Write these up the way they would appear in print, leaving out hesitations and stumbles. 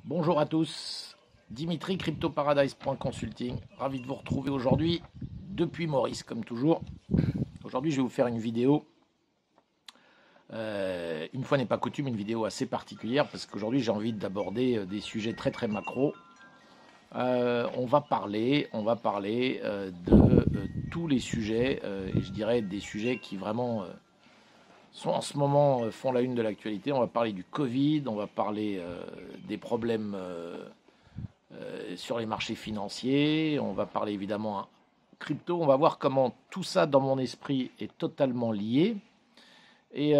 Bonjour à tous, Dimitri, CryptoParadise.consulting, ravi de vous retrouver aujourd'hui depuis Maurice, comme toujours. Aujourd'hui, je vais vous faire une vidéo, une fois n'est pas coutume, une vidéo assez particulière, parce qu'aujourd'hui, j'ai envie d'aborder des sujets très très macro. On va parler de tous les sujets, et je dirais des sujets qui vraiment sont en ce moment, font la une de l'actualité. On va parler du Covid, on va parler des problèmes sur les marchés financiers, on va parler évidemment crypto, on va voir comment tout ça dans mon esprit est totalement lié. Et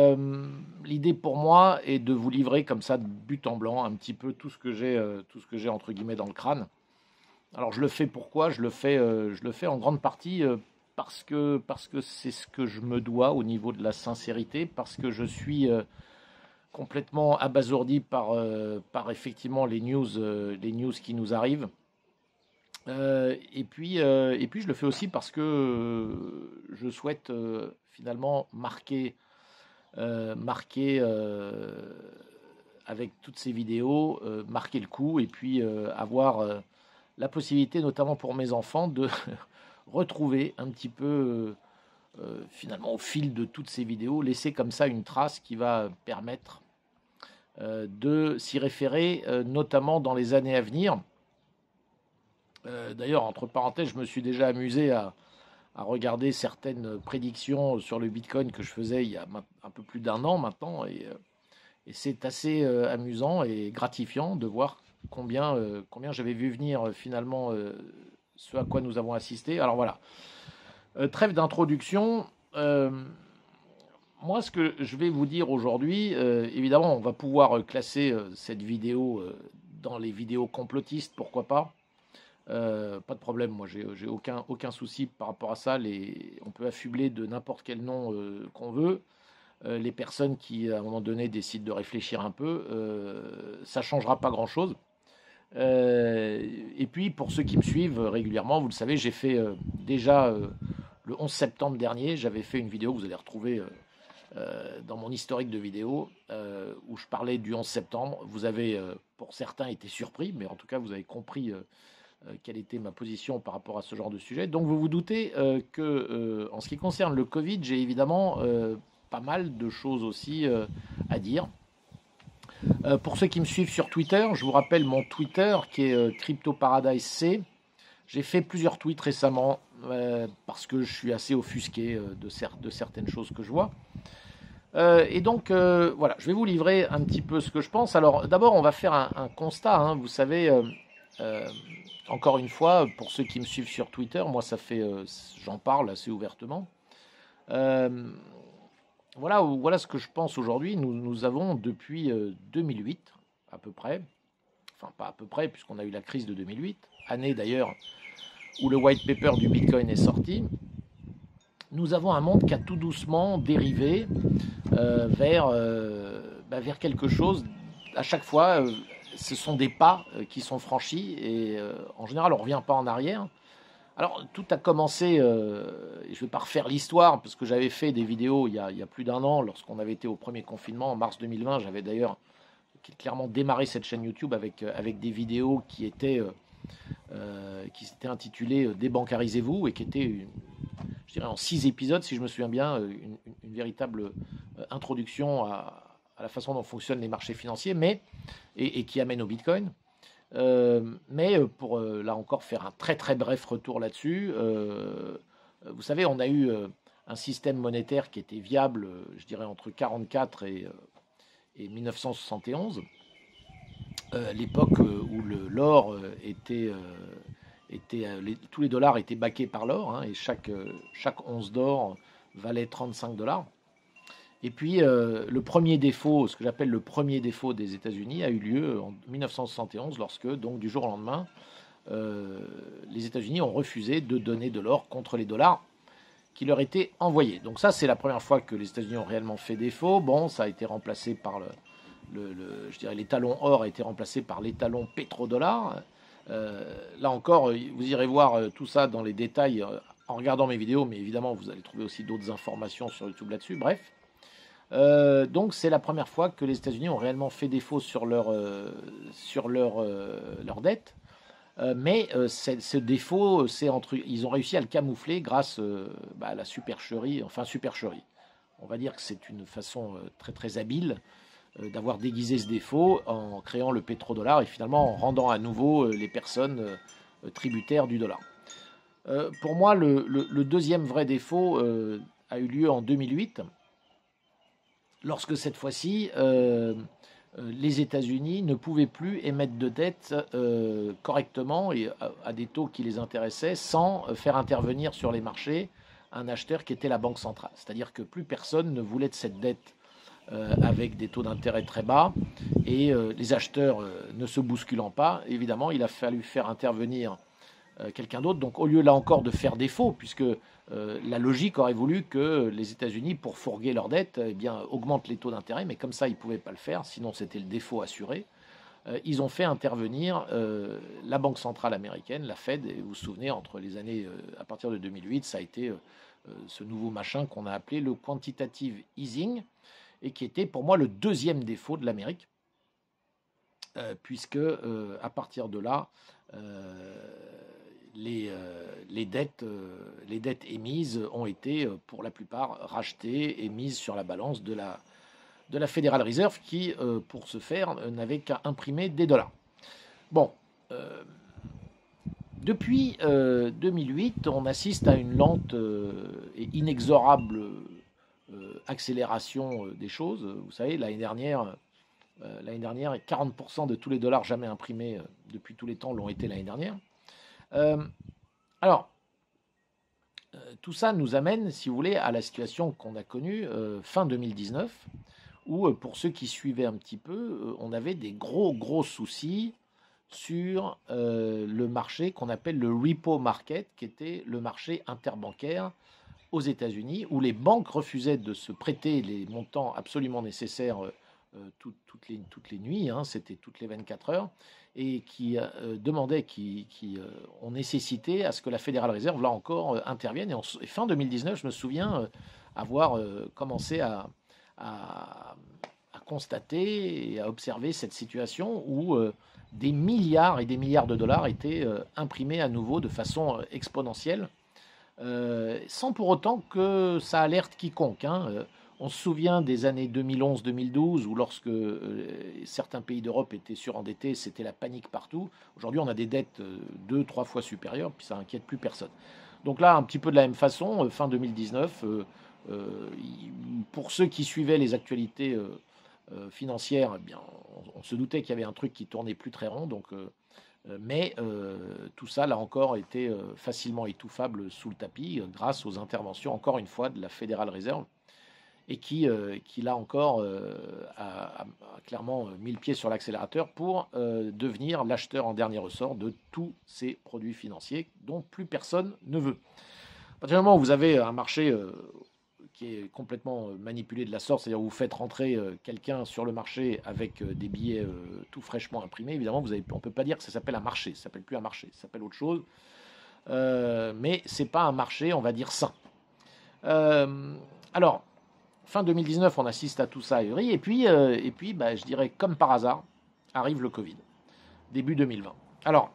l'idée pour moi est de vous livrer comme ça de but en blanc un petit peu tout ce que j'ai entre guillemets dans le crâne. Alors je le fais pourquoi? Je le fais en grande partie parce que c'est ce que je me dois au niveau de la sincérité, parce que je suis complètement abasourdi par effectivement les news qui nous arrivent. Et puis je le fais aussi parce que je souhaite finalement marquer avec toutes ces vidéos, marquer le coup et puis avoir la possibilité, notamment pour mes enfants, de retrouver un petit peu, finalement, au fil de toutes ces vidéos, laisser comme ça une trace qui va permettre de s'y référer, notamment dans les années à venir. D'ailleurs, entre parenthèses, je me suis déjà amusé à regarder certaines prédictions sur le Bitcoin que je faisais il y a un peu plus d'un an maintenant, et c'est assez amusant et gratifiant de voir combien j'avais vu venir finalement ce à quoi nous avons assisté. Alors voilà, trêve d'introduction. Moi, ce que je vais vous dire aujourd'hui, évidemment, on va pouvoir classer cette vidéo dans les vidéos complotistes, pourquoi pas. Pas de problème, moi j'ai aucun souci par rapport à ça. On peut affubler de n'importe quel nom qu'on veut. Les personnes qui, à un moment donné, décident de réfléchir un peu, ça ne changera pas grand-chose. Et puis, pour ceux qui me suivent régulièrement, vous le savez, j'ai fait déjà le 11 septembre dernier, j'avais fait une vidéo que vous allez retrouver dans mon historique de vidéos où je parlais du 11 septembre. Vous avez, pour certains, été surpris, mais en tout cas, vous avez compris quelle était ma position par rapport à ce genre de sujet. Donc, vous vous doutez que, en ce qui concerne le Covid, j'ai évidemment pas mal de choses aussi à dire. Pour ceux qui me suivent sur Twitter, je vous rappelle mon Twitter qui est CryptoParadise.c. J'ai fait plusieurs tweets récemment parce que je suis assez offusqué de certaines choses que je vois. Et donc, voilà, je vais vous livrer un petit peu ce que je pense. Alors, d'abord, on va faire un constat. Hein. Vous savez, encore une fois, pour ceux qui me suivent sur Twitter, moi, ça fait, j'en parle assez ouvertement. Voilà ce que je pense aujourd'hui. Nous avons depuis 2008, à peu près, enfin pas à peu près, puisqu'on a eu la crise de 2008, année d'ailleurs où le white paper du Bitcoin est sorti, nous avons un monde qui a tout doucement dérivé vers quelque chose. À chaque fois, ce sont des pas qui sont franchis et en général, on ne revient pas en arrière. Alors, tout a commencé, je ne vais pas refaire l'histoire, parce que j'avais fait des vidéos il y a plus d'un an, lorsqu'on avait été au premier confinement, en mars 2020. J'avais d'ailleurs clairement démarré cette chaîne YouTube avec des vidéos qui s'étaient intitulées Débancarisez-vous, et qui étaient, je dirais, en 6 épisodes, si je me souviens bien, une véritable introduction à la façon dont fonctionnent les marchés financiers, et qui amène au Bitcoin. Mais pour là encore faire un très très bref retour là-dessus, vous savez, on a eu un système monétaire qui était viable, je dirais, entre 1944 et 1971, l'époque où l'or tous les dollars étaient backés par l'or, hein, et chaque once d'or valait 35 dollars. Et puis, le premier défaut, ce que j'appelle le premier défaut des États-Unis, a eu lieu en 1971, lorsque, donc, du jour au lendemain, les États-Unis ont refusé de donner de l'or contre les dollars qui leur étaient envoyés. Donc ça, c'est la première fois que les États-Unis ont réellement fait défaut. Bon, ça a été remplacé par je dirais, l'étalon or a été remplacé par l'étalon pétrodollar. Là encore, vous irez voir tout ça dans les détails en regardant mes vidéos, mais évidemment, vous allez trouver aussi d'autres informations sur YouTube là-dessus. Bref. Donc c'est la première fois que les États-Unis ont réellement fait défaut sur leur dette. Ce défaut, ils ont réussi à le camoufler grâce à la supercherie, enfin supercherie. On va dire que c'est une façon très très habile d'avoir déguisé ce défaut en créant le pétrodollar et finalement en rendant à nouveau les personnes tributaires du dollar. Pour moi, le deuxième vrai défaut a eu lieu en 2008, lorsque cette fois-ci, les États-Unis ne pouvaient plus émettre de dette correctement et à des taux qui les intéressaient sans faire intervenir sur les marchés un acheteur qui était la Banque centrale. C'est-à-dire que plus personne ne voulait de cette dette avec des taux d'intérêt très bas et les acheteurs ne se bousculant pas. Évidemment, il a fallu faire intervenir quelqu'un d'autre. Donc au lieu là encore de faire défaut, puisque la logique aurait voulu que les États-Unis, pour fourguer leur dette, eh bien, augmentent les taux d'intérêt, mais comme ça, ils ne pouvaient pas le faire, sinon c'était le défaut assuré. Ils ont fait intervenir la Banque centrale américaine, la Fed, et vous vous souvenez, entre les années, à partir de 2008, ça a été ce nouveau machin qu'on a appelé le quantitative easing, et qui était pour moi le deuxième défaut de l'Amérique, puisque à partir de là, les dettes émises ont été pour la plupart rachetées et mises sur la balance de la Federal Reserve qui, pour ce faire, n'avait qu'à imprimer des dollars. Bon, depuis 2008, on assiste à une lente et inexorable accélération des choses. Vous savez, l'année dernière, 40% de tous les dollars jamais imprimés depuis tous les temps l'ont été l'année dernière. Alors, tout ça nous amène, si vous voulez, à la situation qu'on a connue fin 2019, où, pour ceux qui suivaient un petit peu, on avait des gros soucis sur le marché qu'on appelle le repo market, qui était le marché interbancaire aux États-Unis, où les banques refusaient de se prêter les montants absolument nécessaires toutes les nuits, hein, c'était toutes les 24 heures, et qui demandaient, qui ont nécessité à ce que la Federal Reserve, là encore, intervienne. Et fin 2019, je me souviens avoir commencé à constater et à observer cette situation où des milliards et des milliards de dollars étaient imprimés à nouveau de façon exponentielle, sans pour autant que ça alerte quiconque, hein. On se souvient des années 2011-2012 où lorsque certains pays d'Europe étaient surendettés, c'était la panique partout. Aujourd'hui, on a des dettes 2-3 fois supérieures, puis ça inquiète plus personne. Donc là, un petit peu de la même façon, fin 2019, pour ceux qui suivaient les actualités financières, eh bien, on se doutait qu'il y avait un truc qui tournait plus très rond. Donc, mais tout ça, là encore, était facilement étouffable sous le tapis grâce aux interventions, encore une fois, de la Federal Reserve, et qui là encore, a clairement mis le pied sur l'accélérateur pour devenir l'acheteur en dernier ressort de tous ces produits financiers dont plus personne ne veut. À partir du moment où vous avez un marché qui est complètement manipulé de la sorte, c'est-à-dire où vous faites rentrer quelqu'un sur le marché avec des billets tout fraîchement imprimés, évidemment, on ne peut pas dire que ça s'appelle un marché, ça s'appelle plus un marché, ça s'appelle autre chose, mais ce n'est pas un marché, on va dire, sain. Alors, fin 2019, on assiste à tout ça ahuri, et puis je dirais, comme par hasard, arrive le Covid, début 2020. Alors,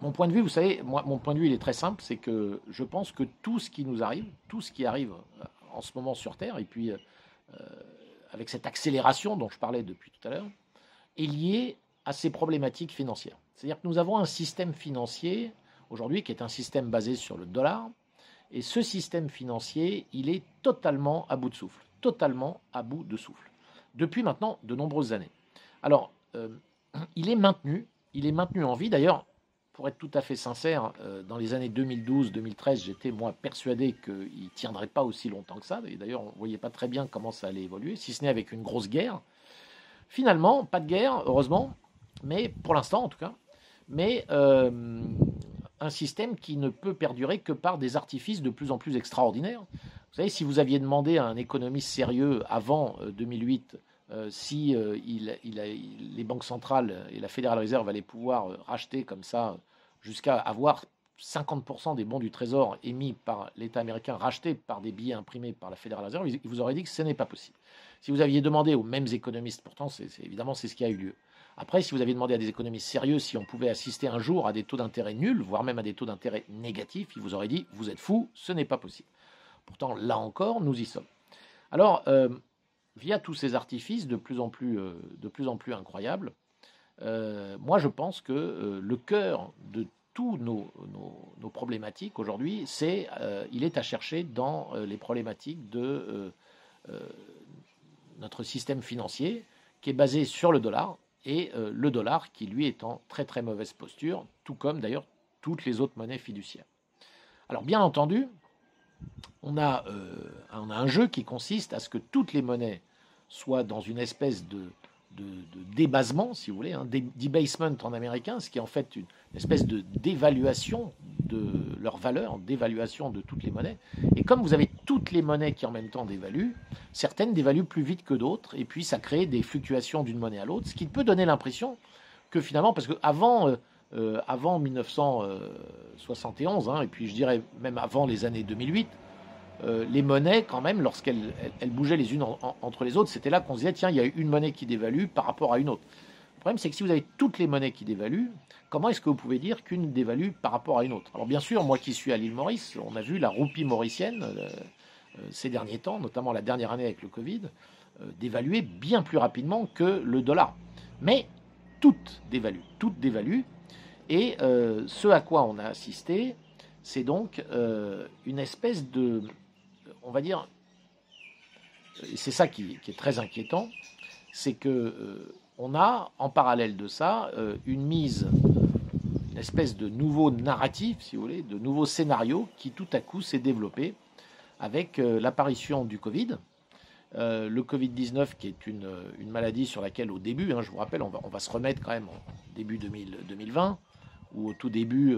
mon point de vue, vous savez, mon point de vue, il est très simple, c'est que je pense que tout ce qui nous arrive, tout ce qui arrive en ce moment sur Terre, et puis avec cette accélération dont je parlais depuis tout à l'heure, est lié à ces problématiques financières. C'est-à-dire que nous avons un système financier, aujourd'hui, qui est un système basé sur le dollar, et ce système financier, il est totalement à bout de souffle, depuis maintenant de nombreuses années. Alors, il est maintenu en vie. D'ailleurs, pour être tout à fait sincère, dans les années 2012-2013, j'étais moi persuadé qu'il ne tiendrait pas aussi longtemps que ça. Et d'ailleurs, on ne voyait pas très bien comment ça allait évoluer, si ce n'est avec une grosse guerre. Finalement, pas de guerre, heureusement, mais pour l'instant en tout cas. Mais un système qui ne peut perdurer que par des artifices de plus en plus extraordinaires. Vous savez, si vous aviez demandé à un économiste sérieux avant 2008 si les banques centrales et la Federal Reserve allaient pouvoir racheter comme ça jusqu'à avoir 50% des bons du Trésor émis par l'État américain, rachetés par des billets imprimés par la Fédérale Réserve, il vous aurait dit que ce n'est pas possible. Si vous aviez demandé aux mêmes économistes, pourtant, évidemment, c'est ce qui a eu lieu. Après, si vous aviez demandé à des économistes sérieux si on pouvait assister un jour à des taux d'intérêt nuls, voire même à des taux d'intérêt négatifs, ils vous auraient dit, vous êtes fous, ce n'est pas possible. Pourtant, là encore, nous y sommes. Alors, via tous ces artifices de plus en plus incroyables, moi je pense que le cœur de tous nos problématiques aujourd'hui, il est à chercher dans les problématiques de notre système financier qui est basé sur le dollar, et le dollar qui lui est en très très mauvaise posture, tout comme d'ailleurs toutes les autres monnaies fiduciaires. Alors bien entendu, on a un jeu qui consiste à ce que toutes les monnaies soient dans une espèce de débasement, si vous voulez, debasement en américain, ce qui est en fait une espèce de dévaluation de leur valeur, d'évaluation de toutes les monnaies. Et comme vous avez toutes les monnaies qui en même temps dévaluent, certaines dévaluent plus vite que d'autres, et puis ça crée des fluctuations d'une monnaie à l'autre, ce qui peut donner l'impression que finalement, parce qu'avant avant 1971, et puis je dirais même avant les années 2008, les monnaies, quand même, lorsqu'elles bougeaient les unes entre les autres, c'était là qu'on se disait, tiens, il y a une monnaie qui dévalue par rapport à une autre. Le problème, c'est que si vous avez toutes les monnaies qui dévaluent, comment est-ce que vous pouvez dire qu'une dévalue par rapport à une autre? Alors bien sûr, moi qui suis à l'île Maurice, on a vu la roupie mauricienne ces derniers temps, notamment la dernière année avec le Covid, dévaluer bien plus rapidement que le dollar. Mais toutes dévaluent. Et ce à quoi on a assisté, c'est donc une espèce de, on va dire, et c'est ça qui est très inquiétant, c'est que on a en parallèle de ça une espèce de nouveau narratif, si vous voulez, de nouveau scénario qui tout à coup s'est développé avec l'apparition du Covid. Le Covid-19 qui est une maladie sur laquelle au début, je vous rappelle, on va se remettre quand même en début 2020, où au tout début,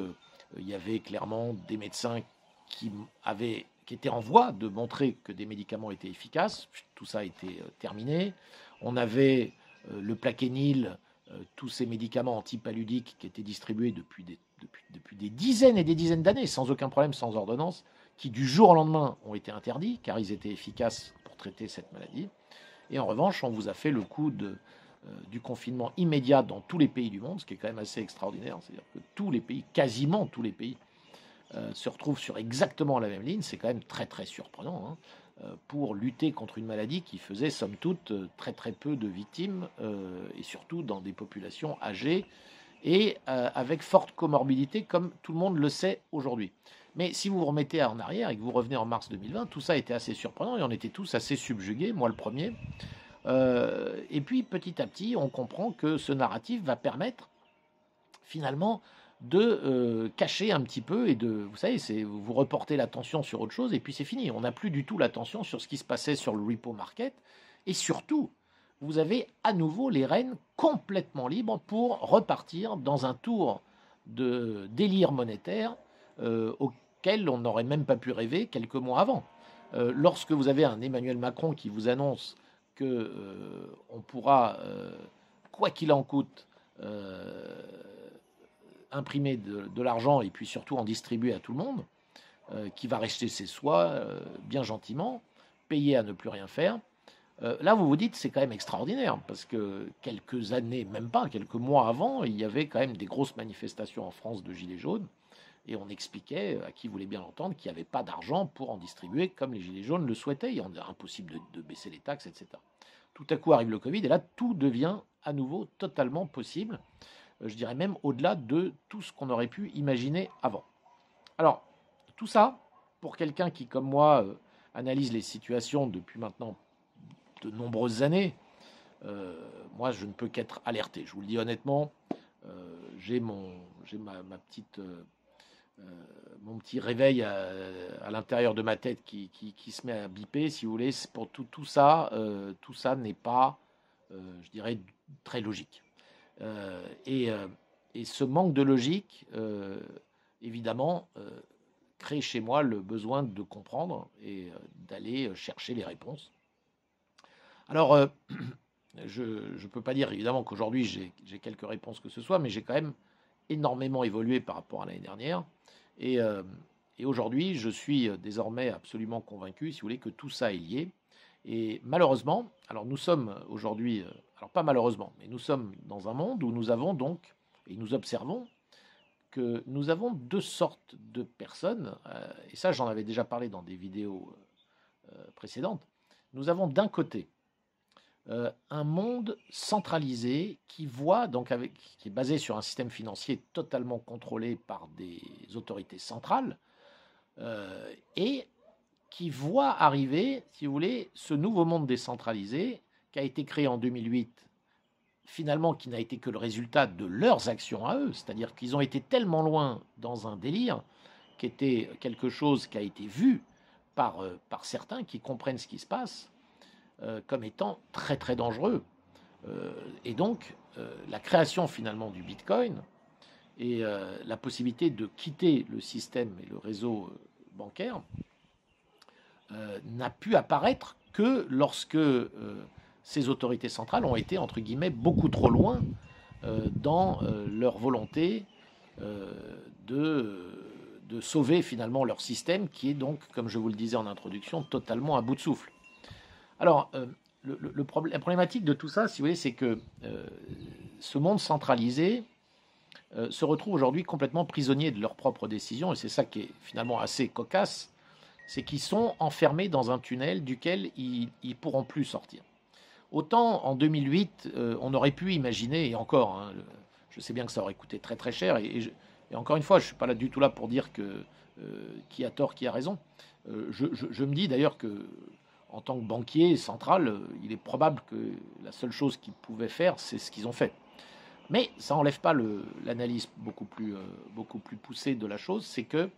il y avait clairement des médecins qui étaient en voie de montrer que des médicaments étaient efficaces. Tout ça a été terminé. On avait le Plaquenil, tous ces médicaments antipaludiques qui étaient distribués depuis des dizaines et des dizaines d'années, sans aucun problème, sans ordonnance, qui du jour au lendemain ont été interdits, car ils étaient efficaces pour traiter cette maladie. Et en revanche, on vous a fait le coup du confinement immédiat dans tous les pays du monde, ce qui est quand même assez extraordinaire. C'est-à-dire que tous les pays, quasiment tous les pays, se retrouvent sur exactement la même ligne. C'est quand même très très surprenant pour lutter contre une maladie qui faisait somme toute très très peu de victimes et surtout dans des populations âgées et avec forte comorbidité comme tout le monde le sait aujourd'hui. Mais si vous vous remettez en arrière et que vous revenez en mars 2020, tout ça était assez surprenant et on était tous assez subjugués, moi le premier. Et puis petit à petit, on comprend que ce narratif va permettre finalement de cacher un petit peu et vous savez, vous reportez l'attention sur autre chose et puis c'est fini. On n'a plus du tout l'attention sur ce qui se passait sur le repo market et surtout, vous avez à nouveau les rênes complètement libres pour repartir dans un tour de délire monétaire auquel on n'aurait même pas pu rêver quelques mois avant. Lorsque vous avez un Emmanuel Macron qui vous annonce que on pourra, quoi qu'il en coûte, imprimer de l'argent et puis surtout en distribuer à tout le monde, qui va racheter ses soins bien gentiment, payer à ne plus rien faire. Là, vous vous dites, c'est quand même extraordinaire, parce que quelques années, même pas, quelques mois avant, il y avait quand même des grosses manifestations en France de gilets jaunes, et on expliquait, à qui voulait bien l'entendre, qu'il n'y avait pas d'argent pour en distribuer comme les gilets jaunes le souhaitaient. Il est impossible de baisser les taxes, etc. Tout à coup arrive le Covid, et là, tout devient à nouveau totalement possible. Je dirais même au-delà de tout ce qu'on aurait pu imaginer avant. Alors, tout ça, pour quelqu'un qui, comme moi, analyse les situations depuis maintenant de nombreuses années, moi, je ne peux qu'être alerté. Je vous le dis honnêtement, j'ai ma petite... mon petit réveil à l'intérieur de ma tête qui se met à biper, si vous voulez. Pour tout ça n'est pas, je dirais, très logique. Et ce manque de logique, évidemment, crée chez moi le besoin de comprendre et d'aller chercher les réponses. Alors, je ne peux pas dire évidemment qu'aujourd'hui j'ai quelques réponses que ce soit, mais j'ai quand même énormément évolué par rapport à l'année dernière. Et aujourd'hui, je suis désormais absolument convaincu, si vous voulez, que tout ça est lié. Et malheureusement, alors nous sommes aujourd'hui, alors pas malheureusement, mais nous sommes dans un monde où nous avons donc, et nous observons, que nous avons deux sortes de personnes, et ça j'en avais déjà parlé dans des vidéos précédentes. Nous avons d'un côté un monde centralisé qui voit, donc qui est basé sur un système financier totalement contrôlé par des autorités centrales, et qui voit arriver, si vous voulez, ce nouveau monde décentralisé qui a été créé en 2008, finalement qui n'a été que le résultat de leurs actions à eux, c'est-à-dire qu'ils ont été tellement loin dans un délire qui était quelque chose qui a été vu par certains qui comprennent ce qui se passe comme étant très très dangereux. Et donc, la création finalement du Bitcoin et la possibilité de quitter le système et le réseau bancaire n'a pu apparaître que lorsque ces autorités centrales ont été, entre guillemets, beaucoup trop loin dans leur volonté de sauver finalement leur système qui est donc, comme je vous le disais en introduction, totalement à bout de souffle. Alors, la problématique de tout ça, si vous voulez, c'est que ce monde centralisé se retrouve aujourd'hui complètement prisonnier de leurs propres décisions, et c'est ça qui est finalement assez cocasse, c'est qu'ils sont enfermés dans un tunnel duquel ils ne pourront plus sortir. Autant en 2008, on aurait pu imaginer, et encore, hein, je sais bien que ça aurait coûté très très cher, et encore une fois, je ne suis pas là du tout là pour dire qui a tort, qui a raison. Je me dis d'ailleurs que en tant que banquier central, il est probable que la seule chose qu'ils pouvaient faire, c'est ce qu'ils ont fait. Mais ça n'enlève pas l'analyse beaucoup plus poussée de la chose, c'est que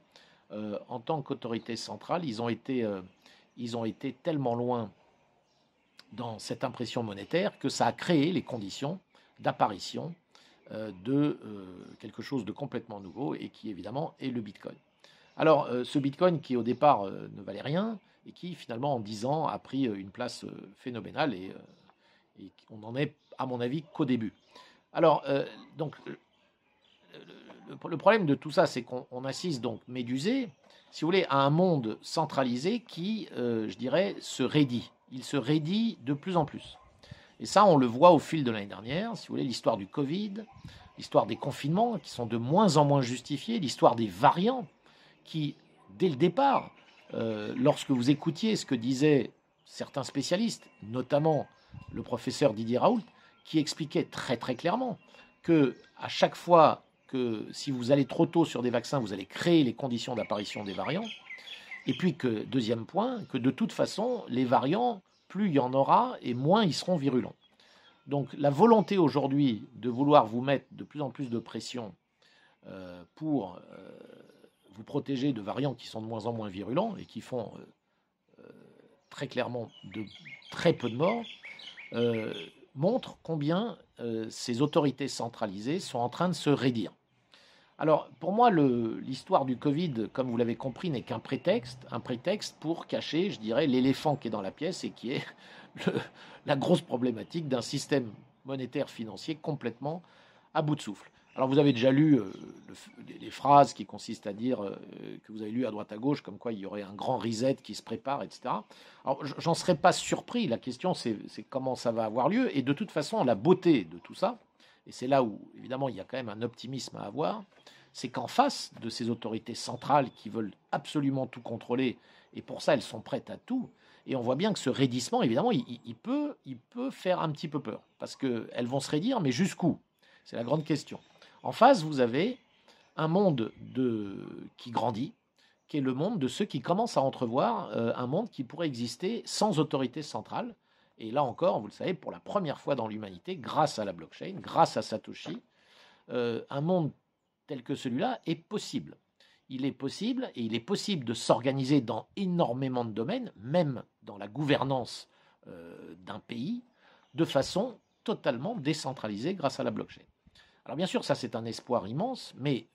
en tant qu'autorité centrale, ils ont été tellement loin dans cette impression monétaire que ça a créé les conditions d'apparition de quelque chose de complètement nouveau et qui évidemment est le Bitcoin. Alors ce Bitcoin qui au départ ne valait rien et qui finalement en 10 ans a pris une place phénoménale et on n'en est à mon avis qu'au début. Alors donc le problème de tout ça, c'est qu'on assiste donc médusé, si vous voulez, à un monde centralisé qui, je dirais, se raidit. Il se raidit de plus en plus. Et ça, on le voit au fil de l'année dernière, si vous voulez, l'histoire du Covid, l'histoire des confinements qui sont de moins en moins justifiés, l'histoire des variants qui, dès le départ, lorsque vous écoutiez ce que disaient certains spécialistes, notamment le professeur Didier Raoult, qui expliquait très très clairement que à chaque fois que si vous allez trop tôt sur des vaccins, vous allez créer les conditions d'apparition des variants. Et puis que, deuxième point, que de toute façon, les variants, plus il y en aura et moins ils seront virulents. Donc la volonté aujourd'hui de vouloir vous mettre de plus en plus de pression pour vous protéger de variants qui sont de moins en moins virulents et qui font très clairement de très peu de morts, montre combien ces autorités centralisées sont en train de se raidir. Alors, pour moi, l'histoire du Covid, comme vous l'avez compris, n'est qu'un prétexte, pour cacher, je dirais, l'éléphant qui est dans la pièce et qui est la grosse problématique d'un système monétaire financier complètement à bout de souffle. Alors, vous avez déjà lu les phrases qui consistent à dire, que vous avez lu à droite à gauche, comme quoi il y aurait un grand reset qui se prépare, etc. Alors, j'en serais pas surpris. La question, c'est comment ça va avoir lieu. Et de toute façon, la beauté de tout ça, et c'est là où, évidemment, il y a quand même un optimisme à avoir, c'est qu'en face de ces autorités centrales qui veulent absolument tout contrôler, et pour ça, elles sont prêtes à tout, et on voit bien que ce raidissement, évidemment, il peut faire un petit peu peur, parce qu'elles vont se raidir, mais jusqu'où? C'est la grande question. En face, vous avez un monde qui grandit, qui est le monde de ceux qui commencent à entrevoir un monde qui pourrait exister sans autorité centrale. Et là encore, vous le savez, pour la première fois dans l'humanité, grâce à la blockchain, grâce à Satoshi, un monde tel que celui-là est possible. Il est possible, et il est possible de s'organiser dans énormément de domaines, même dans la gouvernance d'un pays, de façon totalement décentralisée grâce à la blockchain. Alors bien sûr, ça c'est un espoir immense, mais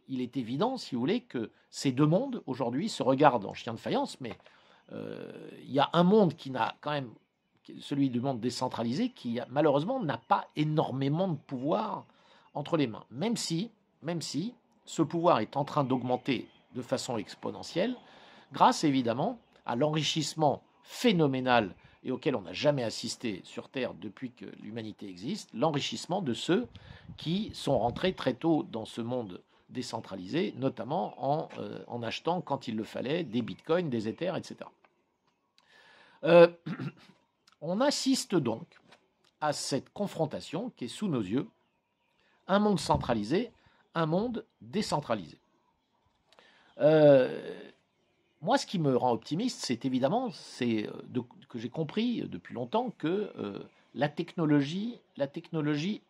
il est évident, si vous voulez, que ces deux mondes, aujourd'hui, se regardent en chien de faïence, mais il y a un monde qui n'a quand même, celui du monde décentralisé, qui malheureusement n'a pas énormément de pouvoir entre les mains. Même si ce pouvoir est en train d'augmenter de façon exponentielle, grâce évidemment à l'enrichissement phénoménal et auquel on n'a jamais assisté sur Terre depuis que l'humanité existe, l'enrichissement de ceux qui sont rentrés très tôt dans ce monde décentralisé, notamment en achetant, quand il le fallait, des bitcoins, des Ethers, etc. On assiste donc à cette confrontation qui est sous nos yeux, un monde centralisé, un monde décentralisé. Moi, ce qui me rend optimiste, c'est évidemment que j'ai compris depuis longtemps que la technologie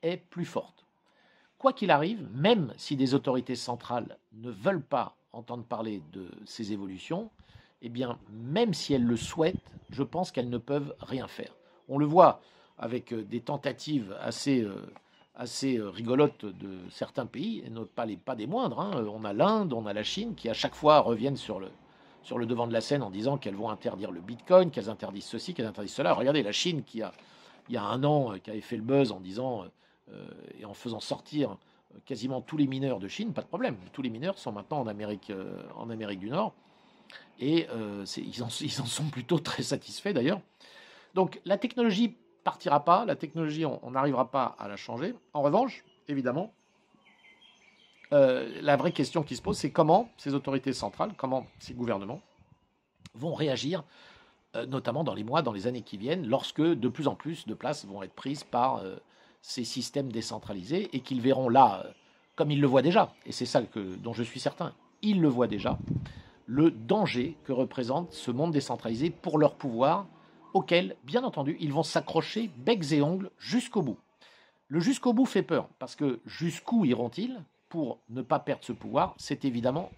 est plus forte. Quoi qu'il arrive, même si des autorités centrales ne veulent pas entendre parler de ces évolutions, eh bien, même si elles le souhaitent, je pense qu'elles ne peuvent rien faire. On le voit avec des tentatives assez rigolotes de certains pays, et pas des moindres. Hein. On a l'Inde, on a la Chine, qui à chaque fois reviennent sur le devant de la scène en disant qu'elles vont interdire le bitcoin, qu'elles interdisent ceci, qu'elles interdisent cela. Regardez la Chine qui il y a un an, qui avait fait le buzz en disant et en faisant sortir quasiment tous les mineurs de Chine, pas de problème. Tous les mineurs sont maintenant en Amérique du Nord. Et ils en sont plutôt très satisfaits d'ailleurs. Donc la technologie partira pas, la technologie, on n'arrivera pas à la changer. En revanche, évidemment, la vraie question qui se pose, c'est comment ces autorités centrales, comment ces gouvernements vont réagir, notamment dans les mois, dans les années qui viennent, lorsque de plus en plus de places vont être prises par ces systèmes décentralisés et qu'ils verront là, comme ils le voient déjà, et c'est ça dont je suis certain, ils le voient déjà, le danger que représente ce monde décentralisé pour leur pouvoir, auquel, bien entendu, ils vont s'accrocher becs et ongles jusqu'au bout. Le jusqu'au bout fait peur, parce que jusqu'où iront-ils pour ne pas perdre ce pouvoir? C'est évidemment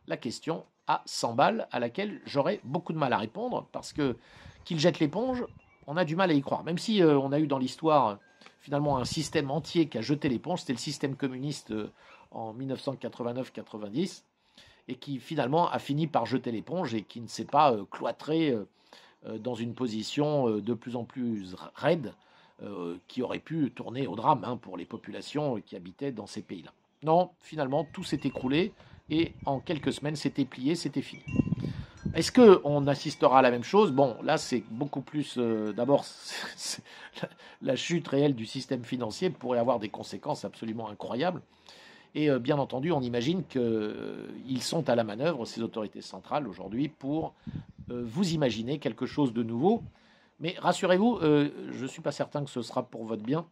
la question à 100 balles à laquelle j'aurais beaucoup de mal à répondre, parce que qu'ils jettent l'éponge, on a du mal à y croire. Même si on a eu dans l'histoire finalement un système entier qui a jeté l'éponge, c'était le système communiste en 1989-90, et qui finalement a fini par jeter l'éponge et qui ne s'est pas cloîtré dans une position de plus en plus raide qui aurait pu tourner au drame pour les populations qui habitaient dans ces pays-là. Non, finalement, tout s'est écroulé et en quelques semaines, c'était plié, c'était fini. Est-ce qu'on assistera à la même chose? Bon, là, c'est beaucoup plus... D'abord, la chute réelle du système financier pourrait avoir des conséquences absolument incroyables. Et bien entendu, on imagine qu'ils sont à la manœuvre, ces autorités centrales, aujourd'hui, pour vous imaginer quelque chose de nouveau. Mais rassurez-vous, je ne suis pas certain que ce sera pour votre bien.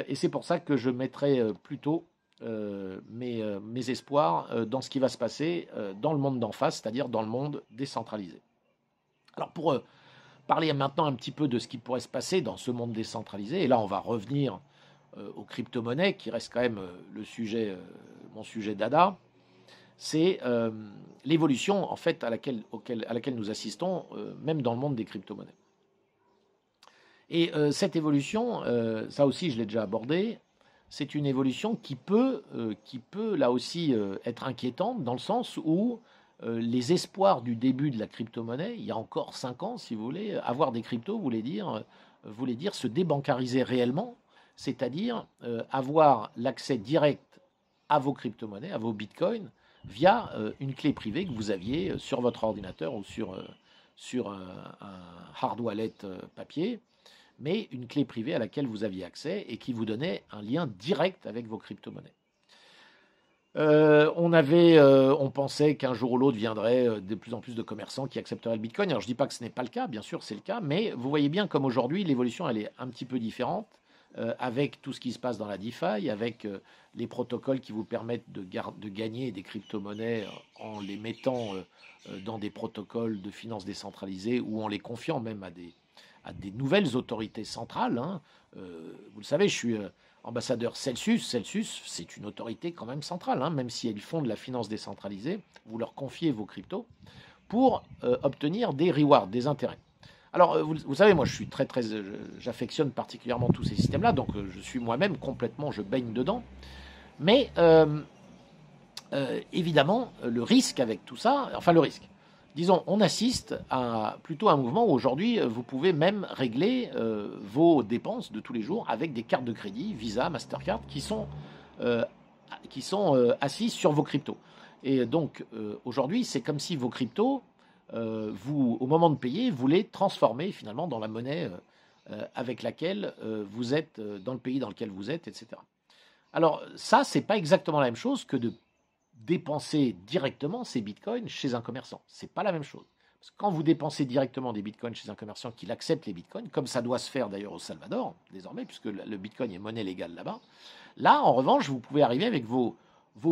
Et c'est pour ça que je mettrai plutôt mes espoirs dans ce qui va se passer dans le monde d'en face, c'est-à-dire dans le monde décentralisé. Alors pour parler maintenant un petit peu de ce qui pourrait se passer dans ce monde décentralisé, et là on va revenir aux crypto-monnaies, qui reste quand même mon sujet dada, c'est l'évolution en fait à laquelle nous assistons, même dans le monde des crypto-monnaies. Et cette évolution, ça aussi je l'ai déjà abordé, c'est une évolution qui peut là aussi être inquiétante, dans le sens où les espoirs du début de la crypto-monnaie, il y a encore 5 ans, si vous voulez, avoir des cryptos voulait dire se débancariser réellement, c'est-à-dire avoir l'accès direct à vos crypto-monnaies, à vos bitcoins, via une clé privée que vous aviez sur votre ordinateur ou sur un hard wallet papier, mais une clé privée à laquelle vous aviez accès et qui vous donnait un lien direct avec vos crypto-monnaies. On pensait qu'un jour ou l'autre viendrait de plus en plus de commerçants qui accepteraient le Bitcoin. Alors je ne dis pas que ce n'est pas le cas, bien sûr c'est le cas, mais vous voyez bien comme aujourd'hui l'évolution elle est un petit peu différente avec tout ce qui se passe dans la DeFi, avec les protocoles qui vous permettent de gagner des crypto-monnaies en les mettant dans des protocoles de finances décentralisées ou en les confiant même à des nouvelles autorités centrales. Vous le savez, je suis ambassadeur Celsius. Celsius, c'est une autorité quand même centrale, même si ils font de la finance décentralisée. Vous leur confiez vos cryptos pour obtenir des rewards, des intérêts. Alors, vous savez, moi, j'affectionne particulièrement tous ces systèmes-là, donc je suis moi-même complètement, je baigne dedans. Mais évidemment, le risque avec tout ça, enfin le risque, disons, on assiste plutôt à un mouvement où aujourd'hui, vous pouvez même régler vos dépenses de tous les jours avec des cartes de crédit, Visa, Mastercard, qui sont assis sur vos cryptos. Et donc, aujourd'hui, c'est comme si vos cryptos, vous, au moment de payer, vous les transformez finalement dans la monnaie avec laquelle vous êtes, dans le pays dans lequel vous êtes, etc. Alors, ça, c'est pas exactement la même chose que de dépenser directement ces bitcoins chez un commerçant. C'est pas la même chose. Parce que quand vous dépensez directement des bitcoins chez un commerçant qui accepte les bitcoins, comme ça doit se faire d'ailleurs au Salvador, désormais, puisque le bitcoin est monnaie légale là-bas, là, en revanche, vous pouvez arriver avec vos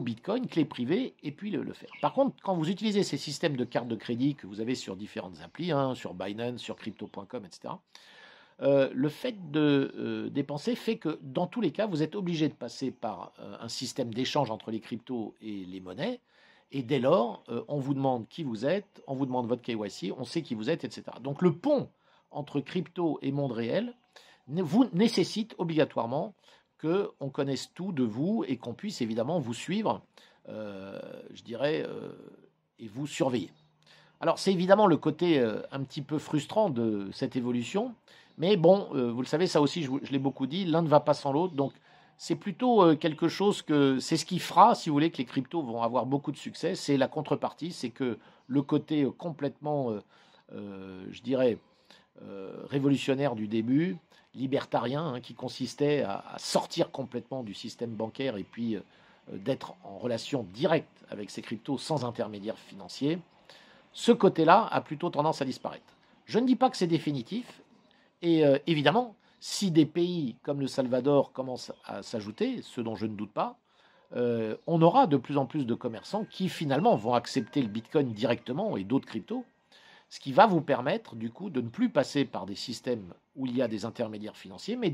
bitcoins, clés privées, et puis le faire. Par contre, quand vous utilisez ces systèmes de cartes de crédit que vous avez sur différentes applis, hein, sur Binance, sur crypto.com, etc., le fait de dépenser fait que dans tous les cas, vous êtes obligé de passer par un système d'échange entre les cryptos et les monnaies. Et dès lors, on vous demande qui vous êtes, on vous demande votre KYC, on sait qui vous êtes, etc. Donc le pont entre crypto et monde réel vous nécessite obligatoirement qu'on connaisse tout de vous et qu'on puisse évidemment vous suivre, je dirais, et vous surveiller. Alors c'est évidemment le côté un petit peu frustrant de cette évolution, mais bon, vous le savez, ça aussi je l'ai beaucoup dit, l'un ne va pas sans l'autre, donc c'est plutôt quelque chose que c'est ce qui fera, si vous voulez, que les cryptos vont avoir beaucoup de succès. C'est la contrepartie, c'est que le côté complètement, je dirais, révolutionnaire du début, libertarien, hein, qui consistait à sortir complètement du système bancaire et puis d'être en relation directe avec ces cryptos sans intermédiaire financier, ce côté-là a plutôt tendance à disparaître. Je ne dis pas que c'est définitif, et évidemment, si des pays comme le Salvador commencent à s'ajouter, ce dont je ne doute pas, on aura de plus en plus de commerçants qui finalement vont accepter le Bitcoin directement et d'autres cryptos, ce qui va vous permettre du coup de ne plus passer par des systèmes où il y a des intermédiaires financiers, mais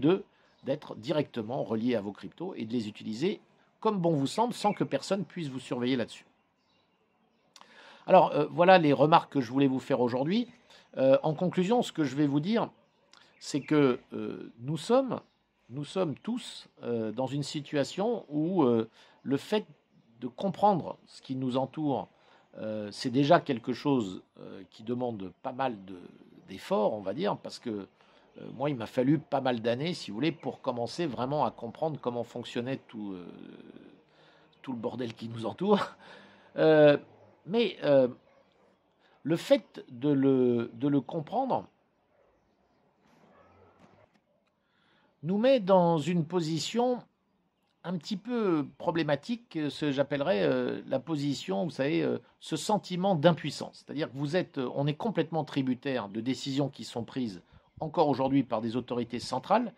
d'être directement relié à vos cryptos et de les utiliser comme bon vous semble sans que personne puisse vous surveiller là-dessus. Alors voilà les remarques que je voulais vous faire aujourd'hui. En conclusion, ce que je vais vous dire, c'est que nous sommes tous dans une situation où le fait de comprendre ce qui nous entoure, c'est déjà quelque chose qui demande pas mal d'efforts, on va dire, parce que moi, il m'a fallu pas mal d'années, si vous voulez, pour commencer vraiment à comprendre comment fonctionnait tout le bordel qui nous entoure. Mais le fait de le comprendre nous met dans une position un petit peu problématique, ce que j'appellerais la position, vous savez, ce sentiment d'impuissance. C'est-à-dire que on est complètement tributaire de décisions qui sont prises encore aujourd'hui par des autorités centrales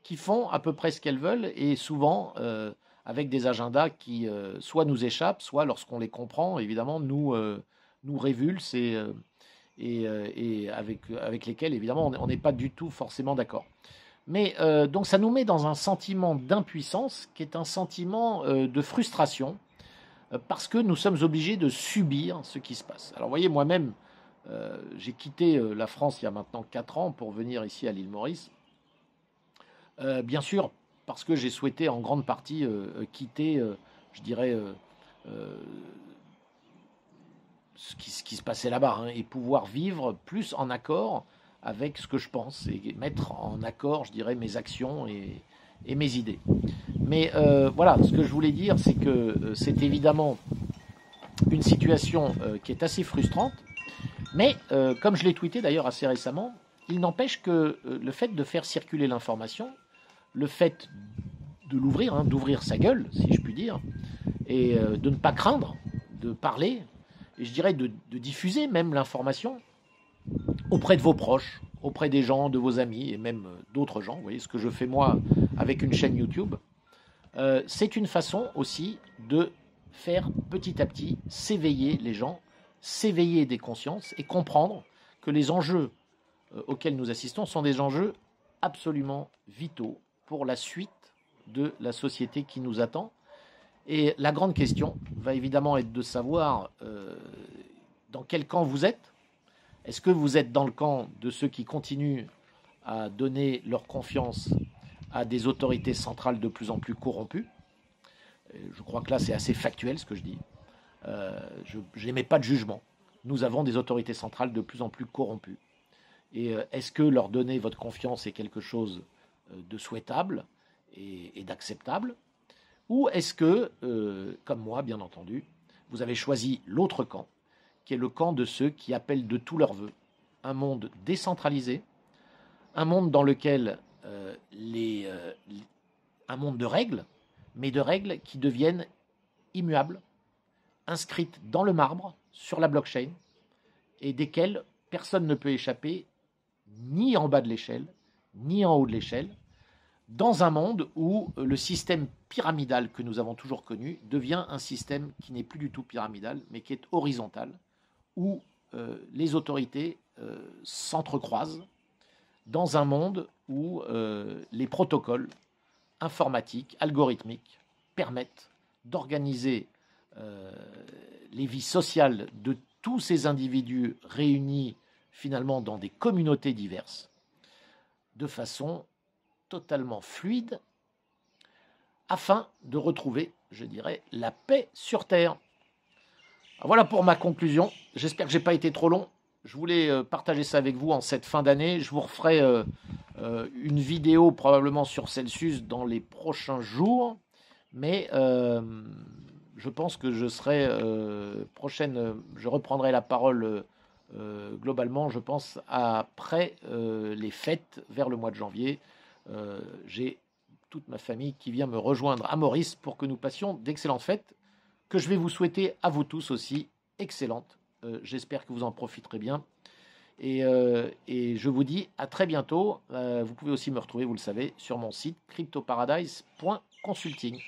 qui font à peu près ce qu'elles veulent et souvent avec des agendas qui soit nous échappent, soit lorsqu'on les comprend, évidemment, nous révulsent et avec lesquels, évidemment, on n'est pas du tout forcément d'accord. Mais donc ça nous met dans un sentiment d'impuissance qui est un sentiment de frustration parce que nous sommes obligés de subir ce qui se passe. Alors vous voyez, moi-même, j'ai quitté la France il y a maintenant 4 ans pour venir ici à l'île Maurice. Bien sûr, parce que j'ai souhaité en grande partie quitter, je dirais, ce qui se passait là-bas hein, et pouvoir vivre plus en accord avec ce que je pense et mettre en accord, je dirais, mes actions et mes idées. Mais voilà, ce que je voulais dire, c'est que c'est évidemment une situation qui est assez frustrante, mais comme je l'ai tweeté d'ailleurs assez récemment, il n'empêche que le fait de faire circuler l'information, le fait de l'ouvrir, hein, d'ouvrir sa gueule, si je puis dire, et de ne pas craindre de parler, et je dirais de diffuser même l'information, auprès de vos proches, auprès des gens, de vos amis et même d'autres gens. Vous voyez ce que je fais moi avec une chaîne YouTube. C'est une façon aussi de faire petit à petit s'éveiller les gens, s'éveiller des consciences et comprendre que les enjeux auxquels nous assistons sont des enjeux absolument vitaux pour la suite de la société qui nous attend. Et la grande question va évidemment être de savoir dans quel camp vous êtes. Est-ce que vous êtes dans le camp de ceux qui continuent à donner leur confiance à des autorités centrales de plus en plus corrompues? Je crois que là, c'est assez factuel ce que je dis. Je n'émets pas de jugement. Nous avons des autorités centrales de plus en plus corrompues. Et est-ce que leur donner votre confiance est quelque chose de souhaitable et d'acceptable? Ou est-ce que, comme moi, bien entendu, vous avez choisi l'autre camp, qui est le camp de ceux qui appellent de tous leurs vœux un monde décentralisé, un monde dans lequel un monde de règles, mais de règles qui deviennent immuables, inscrites dans le marbre, sur la blockchain, et desquelles personne ne peut échapper, ni en bas de l'échelle, ni en haut de l'échelle, dans un monde où le système pyramidal que nous avons toujours connu devient un système qui n'est plus du tout pyramidal, mais qui est horizontal, où les autorités s'entrecroisent, dans un monde où les protocoles informatiques, algorithmiques, permettent d'organiser les vies sociales de tous ces individus réunis finalement dans des communautés diverses, de façon totalement fluide, afin de retrouver, je dirais, la paix sur Terre. Voilà pour ma conclusion. J'espère que je n'ai pas été trop long. Je voulais partager ça avec vous en cette fin d'année. Je vous referai une vidéo probablement sur Celsius dans les prochains jours. Mais je pense que je serai je reprendrai la parole globalement, je pense, après les fêtes, vers le mois de janvier. J'ai toute ma famille qui vient me rejoindre à Maurice pour que nous passions d'excellentes fêtes, que je vais vous souhaiter à vous tous aussi excellentes. J'espère que vous en profiterez bien. Et je vous dis à très bientôt. Vous pouvez aussi me retrouver, vous le savez, sur mon site cryptoparadise.consulting.